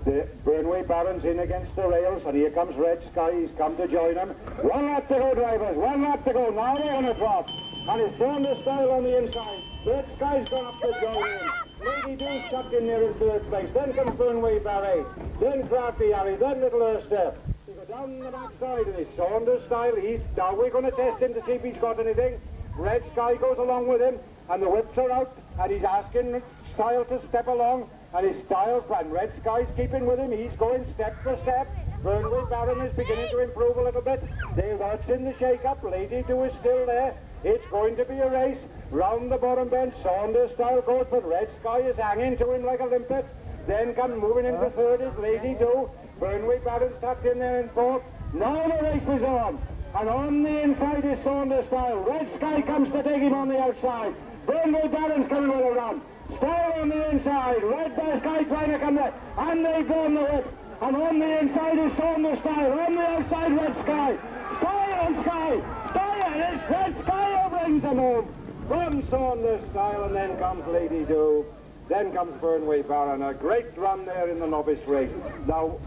The Burnway Baron's in against the rails, and here comes Red Sky. He's come to join him. 1 lap to go, drivers, 1 lap to go. Now they're on a drop. And it's Saunders Style on the inside. Red Sky's gone up to join him. Lady Dew's tucked in there in third place. Then comes Burnway Barry. Then Crafty Harry. Then Little Erster. They go down the back side, and it's Saunders Style. Now we're going to test him to see if he's got anything. Red Sky goes along with him, and the whips are out, and he's asking Style to step along, and his Style, and Red Sky's keeping with him. He's going step for step. Burnway Baron is beginning to improve a little bit. That's in the shake-up. Lady Dew is still there. It's going to be a race. Round the bottom bend, Saunders Style goes, but Red Sky is hanging to him like a limpet. Then moving into third is Lady Dew. Burnway Baron's tucked in there in fourth. Now the race is on. And on the inside is Saunders Style. Red Sky comes to take him on the outside. Burnway Baron's coming with a run. Style on the inside. Red Sky trying to come there. And they've drawn the whip. And on the inside is Saunders Style. On the outside, Red Sky. Style and Sky. Style, it's Red Sky who brings them home. From Saunders Style, and then comes Lady Dew. Then comes Burnway Baron. A great run there in the novice race. Now,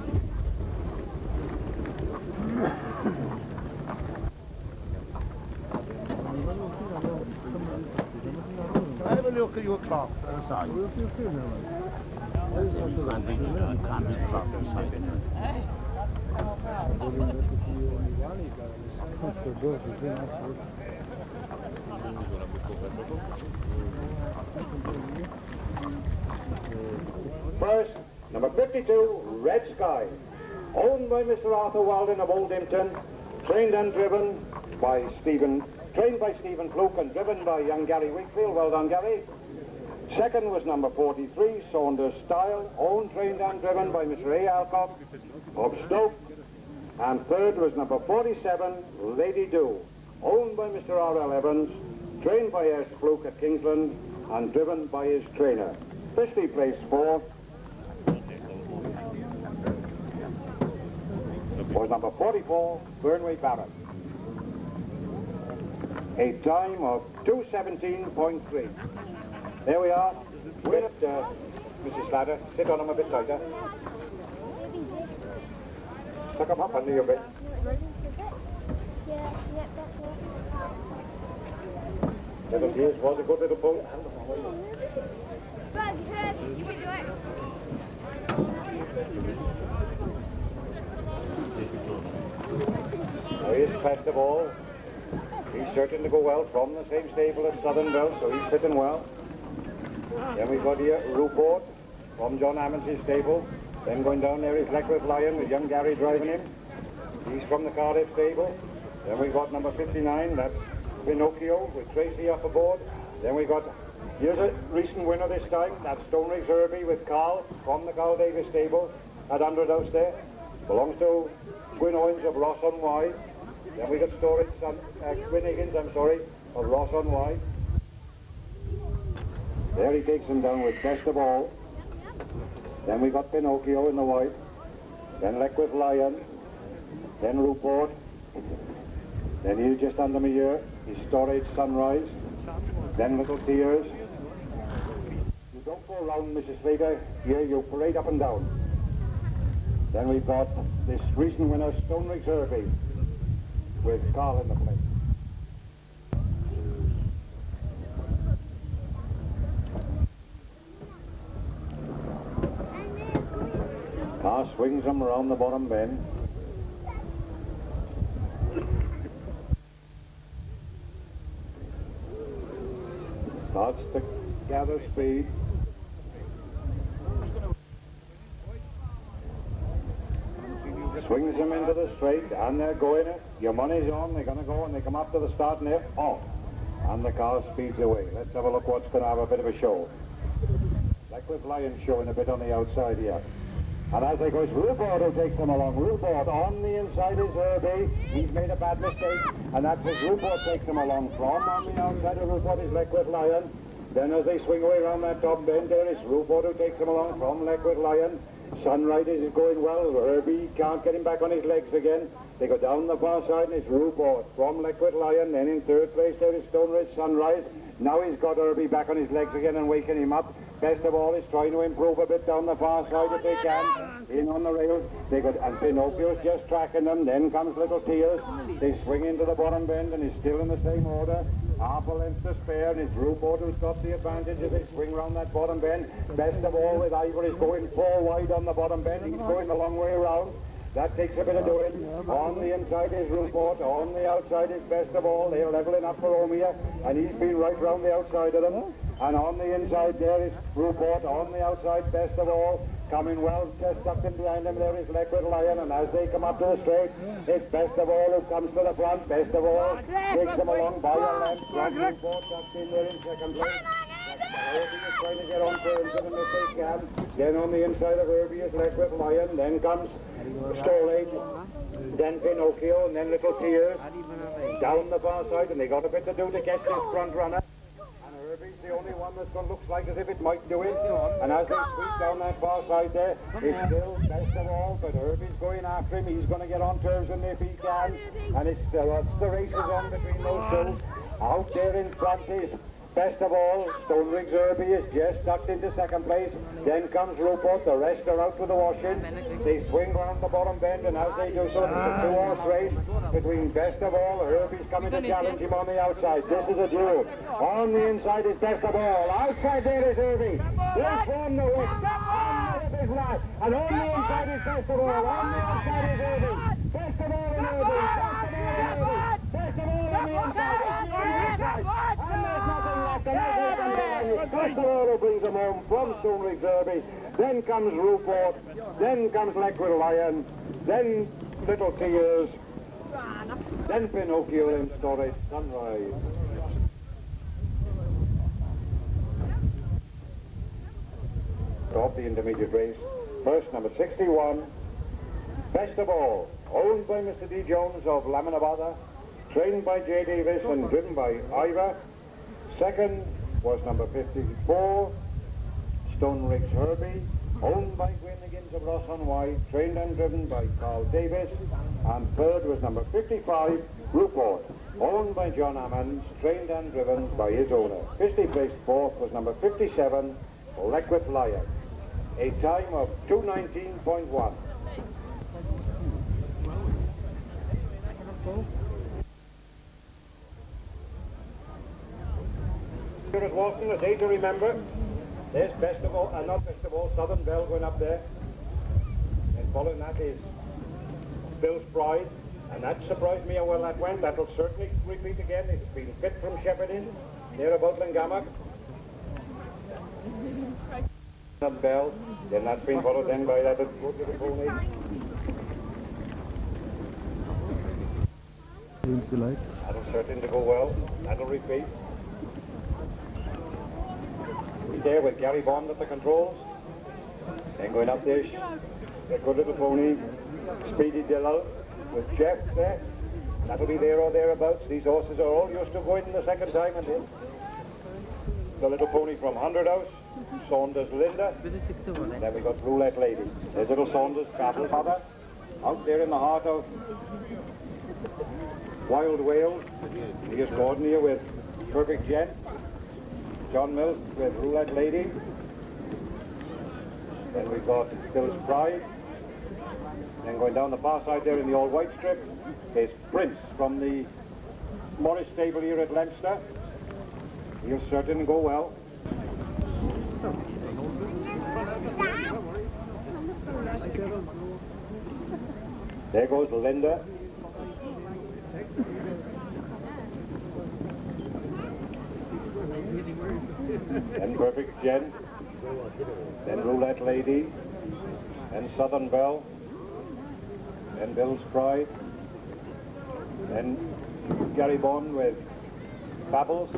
have a look at your clock on the side. You can't be clock on the side. first, number 52, Red Sky. Owned by Mr. Arthur Walton of Old Impton, trained and driven by Stephen Fluke and driven by young Gary Wakefield. Well done, Gary. Second was number 43, Saunders Style, owned, trained and driven by Mr. A. Alcock of Stoke. And third was number 47, Lady Dew, owned by Mr. R.L. Evans, trained by S. Fluke at Kingsland and driven by his trainer. Officially placed fourth was number 44, Burnway Baron. A time of 2:17.3. There we are. With Mrs. Slatter, sit on him a bit tighter. Tuck him up under your bit. Little Tears was a good little pull. Now here's Fest of All. He's certain to go well from the same stable as Southern Bell, so he's fitting well. Then we've got here Ruport from John Hammond's stable. Then going down there is Leckworth Lion with young Gary driving him. He's from the Cardiff stable. Then we've got number 59, that's Pinocchio with Tracy up aboard. Then we've got, here's a recent winner this time, that's Stonerace Herbie with Carl from the Carl Davis stable at 100 House there. Belongs to Gwyn Owens of Ross on Wye. Then we got Gwyn Higgins, of Ross on Wye. There he takes him down with Best of All. Then we got Pinocchio in the white. Then Leckworth Lion. Then Ruport. Then he's just under me here. His Storage Sunrise. Then Little Tears. You don't go round, Mrs. Slater. Here you parade up and down. Then we've got this recent winner, Stonerace Herbie, with Carl in the place. Car swings him around the bottom bend. Starts to gather speed. Swings them into the straight, and they're going it. Your money's on, they're going to go, and they come up to the start, and they're off. And the car speeds away. Let's have a look what's going to have a bit of a show. Liquid Lion showing a bit on the outside here. And as they go, it's Rupert who takes them along. Rupert on the inside is Herbie. He's made a bad mistake, and that's as Rupert takes them along. From on the outside of Rupert is Liquid Lion. Then as they swing away around that top bend, there is Rupert who takes them along from Liquid Lion. Sunrise is going well. Herbie can't get him back on his legs again. They go down the far side, and it's Rupert from Liquid Lion. Then in third place there is Stone Ridge Sunrise. Now he's got Herbie back on his legs again and waking him up. Best of all is trying to improve a bit down the far side if they can. In on the rails. They go, and Pinocchio's just tracking them. Then comes Little Tears. They swing into the bottom bend, and he's still in the same order. Half a length to spare, and it's Rupert who's got the advantage as they swing round that bottom bend. Best of all with Ivor is going 4 wide on the bottom bend. He's going the long way around. That takes a bit of doing. On the inside is Rupert. On the outside is Best of All. They're leveling up for Omea, and he's been right round the outside of them. And on the inside there is Rupert. On the outside, Best of All. Coming well, just tucked in behind him, there is Liquid Lion, and as they come up to the straight, it's Best of All who comes to the front. Best of All takes them along by a length. Rupert tucked in there in second place. Herbie is trying to get on terms with him if they can. Then on the inside of Herbie is Liquid Lion. Then comes Stolage. Then Pinocchio, and then Little Tears. Down the far side, and they got a bit to do to catch this front runner. Herbie's the only one that's going to look like as if it might do it. And as they sweep down that far side there, it's still Best of All, but Herbie's going after him. He's going to get on terms with him if he can. And it's the race is on between those two. Out there in front is Best of All. Stone Riggs Herbie is just tucked into second place. Then comes Rupert. The rest are out for the washing. They swing round the bottom bend, and as they do so, it's a 2-horse race between Best of All. Herbie's coming to challenge him on the outside. This is a duel. On the inside is Best of All. Outside there is Herbie. They form the whip. And on the inside is Best of All. On the outside is Herbie. Best of All and Herbie. Best of All on the inside. And there's nothing left. Best of All who brings them home from Stone Riggs Herbie. Then comes Rupert. Then comes Liquid Lion. Then Little Tears. Then Pinocchio and Storage Sunrise. Off the intermediate race. First, number 61, Best of All, owned by Mr. D. Jones of Laminabada, trained by J. Davis and driven by Ira. Second was number 54, Stone Riggs Herbie, owned by Gwyn Higgins of Ross on Wye, trained and driven by Carl Davis. And third was number 55, Rupert, owned by John Ammons, trained and driven by his owner. 50th placed fourth was number 57, Liquid Lion. A time of 2:19.1. Here at Walton, a day to remember. There's Best of All, not Best of All, Southern Belle going up there. And following that is Bill's Pride. And that surprised me how well that went. That'll certainly repeat again. It's been fit from Shepherding, near about Langammock. Bell, then that's been followed then by that little pony. That'll certainly go well. That'll repeat. There with Gary Bond at the controls. Then going up there, a good little pony, Speedy Dillal with Jeff there. That'll be there or thereabouts. These horses are all used to going the second time, and then the little pony from 100 House. Saunders Linda. Then we got Roulette Lady. There's little Saunders Cattle Mother. Out there in the heart of Wild Wales. Here's Gordon here with Perfect Gent. John Mills with Roulette Lady. Then we've got Bill's Pride. Then going down the far side there in the all-white strip, there's Prince from the Morris stable here at Leinster. He'll certainly go well. There goes Linda. Then Perfect Jen. Then Roulette Lady. Then Southern Belle. then Bill's Pride, then Gary Bond with Babbles,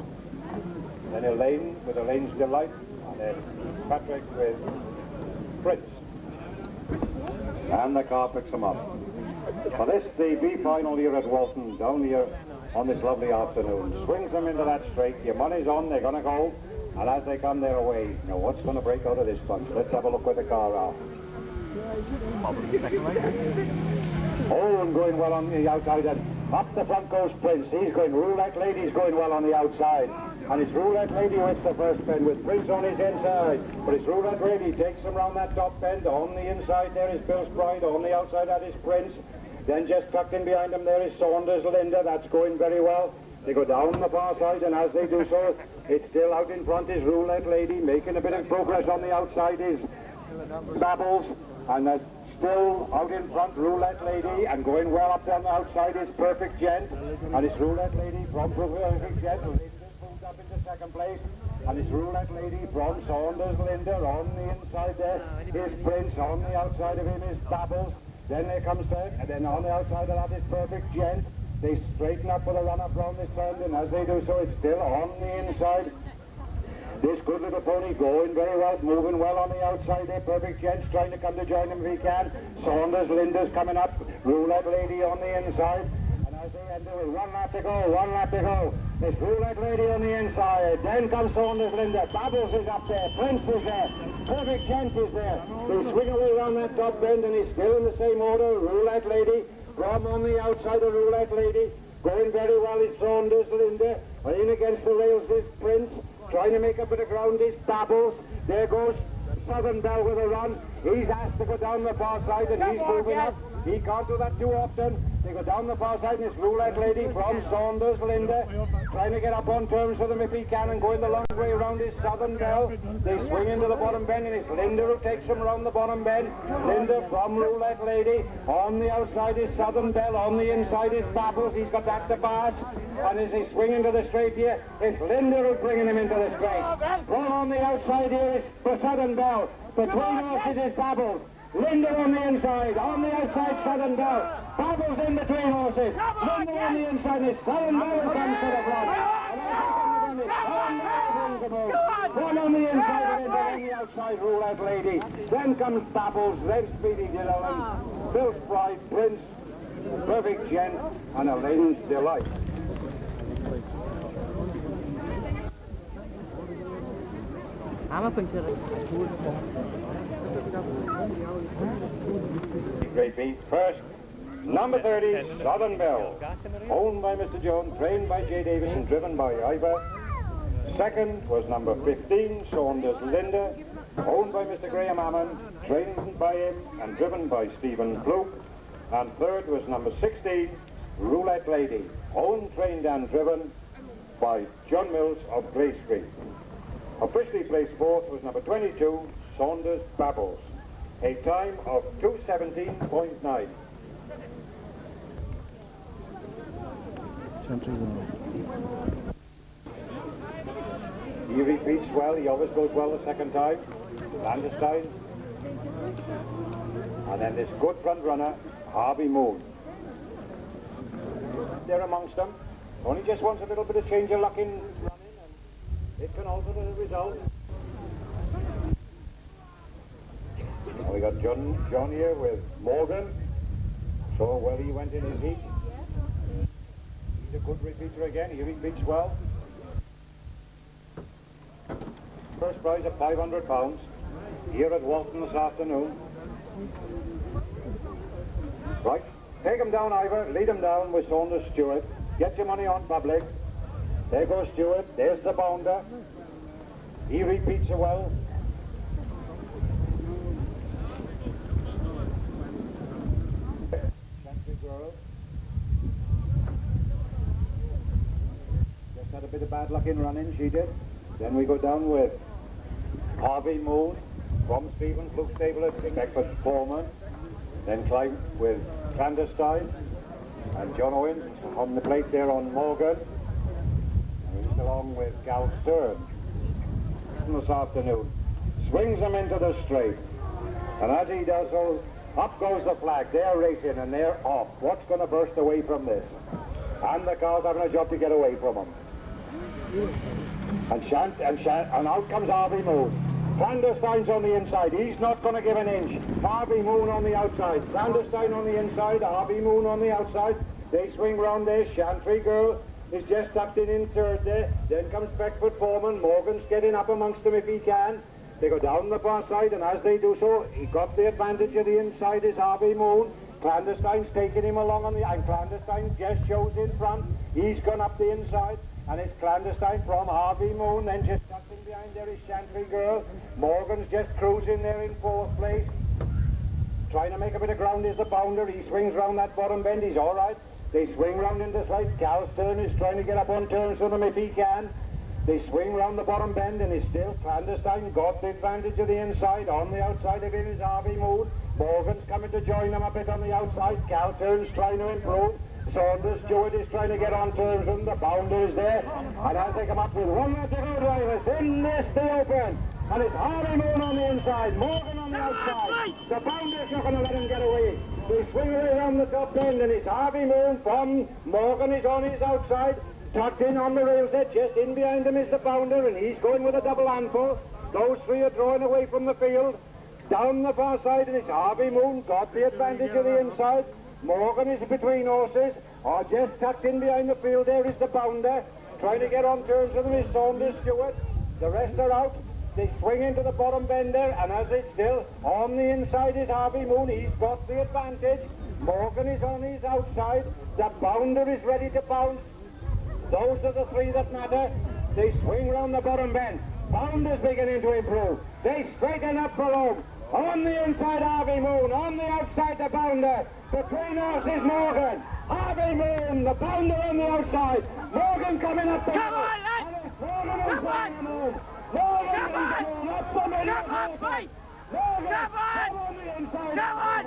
then Elaine with Elaine's Delight, and then Patrick with Prince. And the car picks them up. For this, the B final here at Walton, down here on this lovely afternoon. Swings them into that straight. Your money's on, they're going to go. And as they come, they're away. Now, what's going to break out of this bunch? Let's have a look with the car out. Oh, and going well on the outside. And up the front goes Prince. He's going. Roulette Lady's going well on the outside. And it's Roulette Lady who hits the first bend with Prince on his inside. But it's Roulette Lady takes him round that top bend. On the inside there is Bill's Pride. On the outside that is Prince. Then just tucked in behind him there is Saunders Linda. That's going very well. They go down the far side, and as they do so, it's still out in front is Roulette Lady. Making a bit of progress on the outside is Babbles. And that's still out in front, Roulette Lady. And going well up down the outside is Perfect Gent. And it's Roulette Lady from Perfect Gent. Up into second place, and it's Roulette Lady from Saunders Linda. On the inside there is Prince, on the outside of him is Babbles, then there comes Ted, and then on the outside of that is Perfect Gent. They straighten up with a run up round this turn, and as they do so, it's still on the inside. This good little pony going very well, moving well on the outside there. Perfect Gent's trying to come to join him if he can. Saunders Linda's coming up, Roulette Lady on the inside. As they enter with 1 lap to go, 1 lap to go. It's Roulette Lady on the inside. Then comes Saunders Linda. Babbles is up there. Prince is there. Perfect Gent is there. They swing away around that top bend, and he's still in the same order. Roulette Lady from on the outside of Roulette Lady. Going very well is Saunders Linda. In against the rails is Prince. Trying to make a bit of ground is Babbles. There goes Southern Belle with a run. He's asked to go down the far side, and he's moving up. He can't do that too often. They go down the far side, and it's Roulette Lady from Saunders Linda. Trying to get up on terms with him if he can, and going the long way around is Southern Belle. They swing into the bottom bend, and it's Linda who takes him around the bottom bend. Linda from Roulette Lady. On the outside is Southern Belle. On the inside is Babbles. He's got that to pass. And as he swing into the straight here, it's Linda who's bringing him into the straight. From on the outside here is for Southern Belle. Between horses is Babbles. Linda on the inside, on the outside Southern Belle. Babbles in between horses. Linda on the inside is Southern Belle who comes to the front. One on the inside and Linda on the outside, Roulette Lady. Then comes Babbles, then Speedy Dillon, Bill's Pride, Prince, Perfect Gent, and Elaine's Delight. I'm a puncture. Great beat. First, number 30, Southern Belle. Owned by Mr. Jones, trained by J. Davis, and driven by Ivor. Second was number 15, Saunders Linda. Owned by Mr. Graham Hammond, trained by him, and driven by Stephen Fluke. And third was number 16, Roulette Lady. Owned, trained, and driven by John Mills of Clay Street. Officially placed fourth was number 22, Saunders Babbles. A time of 2:17.9. He repeats well, he always goes well the second time. Landestein. And then this good front runner, Harvey Moon. They're amongst them. Only just wants a little bit of change of luck in running, and it can alter the result. Now we got John here with Morgan. So well he went in his heat. He's a good repeater again. He repeats well. First prize of £500 here at Walton this afternoon. Right, take him down, Ivor. Lead him down with Saunders Stewart. Get your money on, public. There goes Stewart. There's the bounder. He repeats well. Girl. Just had a bit of bad luck in running, she did. Then we go down with Harvey Moon from Stephen Fluke Stable at Beckford Foreman. Then Clive with Clandestine and John Owens on the plate there on Morgan. And he's along with Gal Stern this afternoon. Swings him into the straight. And as he does so, Up goes the flag. They're racing and they're off. What's going to burst away from this? And the car's having a job to get away from them. And out comes Harvey Moon. Clandestine's on the inside. He's not going to give an inch. Harvey Moon on the outside. Clandestine on the inside. Harvey Moon on the outside. They swing round there. Chantry Girl is just tucked in third there. Then comes Beckford Foreman. Morgan's getting up amongst them if he can. They go down the far side, and as they do so, he got the advantage of the inside is Harvey Moon. Clandestine's taking him along on the... And Clandestine just shows in front. He's gone up the inside, and it's Clandestine from Harvey Moon. Then just tucked in behind there is Chantry Girl. Morgan's just cruising there in fourth place. Trying to make a bit of ground is the Bounder. He swings round that bottom bend. He's all right. They swing round into sight. Cal's turn is trying to get up on terms with him if he can. They swing round the bottom bend and it's still Clandestine. Got the advantage of the inside. On the outside of him is Harvey Moon. Morgan's coming to join them a bit on the outside. Cal turns trying to improve. Saunders Stewart is trying to get on terms with him. The Bounder is there. And as they come up with one more to go, drivers in this the open. And it's Harvey Moon on the inside. Morgan on the outside. The Bounder's not going to let him get away. They swing around the top bend and it's Harvey Moon from Morgan is on his outside. Tucked in on the rails there, just in behind him is the Bounder, and he's going with a double handful. Those three are drawing away from the field. Down the far side, and it's Harvey Moon, got the advantage of the inside. Morgan is between horses, or just tucked in behind the field there is the Bounder. Trying to get on terms with him is Saunders Stewart. The rest are out. They swing into the bottom bend there, and as it's still, on the inside is Harvey Moon. He's got the advantage. Morgan is on his outside. The Bounder is ready to bounce. Those are the three that matter. They swing round the bottom bend. Bounder's beginning to improve. They straighten up for home. On the inside, Harvey Moon. On the outside, the Bounder. Between horses, Morgan. Harvey Moon, the Bounder on the outside. Morgan coming up the Come on, lads! Come on! Morgan Come on! up the middle. Come on, please! Morgan, Come on! on the inside. Come on!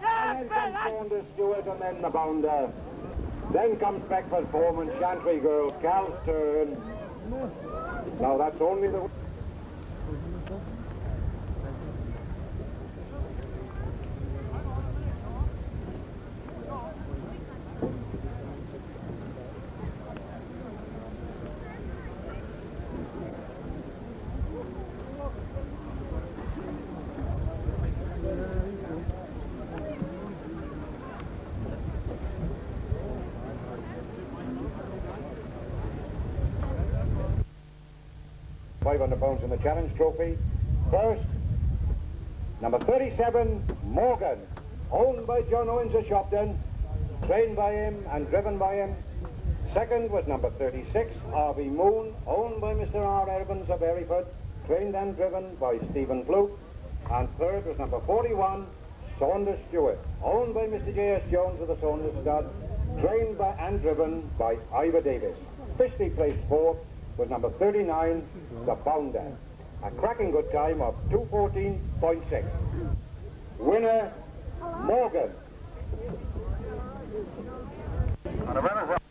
And then comes Saunders Stewart and then the Bounder. Then comes Beckford Foreman, Chantry Girl, Cal's turn. Now that's only the... £500 in the challenge trophy. First, number 37, Morgan, owned by John Owens of Shopton, trained by him and driven by him. Second was number 36, Harvey Moon, owned by Mr. R. Evans of Hereford, trained and driven by Stephen Fluke. And third was number 41, Saunders Stewart, owned by Mr. J.S. Jones of the Saunders Stud, trained by and driven by Ivor Davis. Officially placed fourth was number 39, the Bounder. A cracking good time of 2:14.6. Winner, Morgan. And the runners up.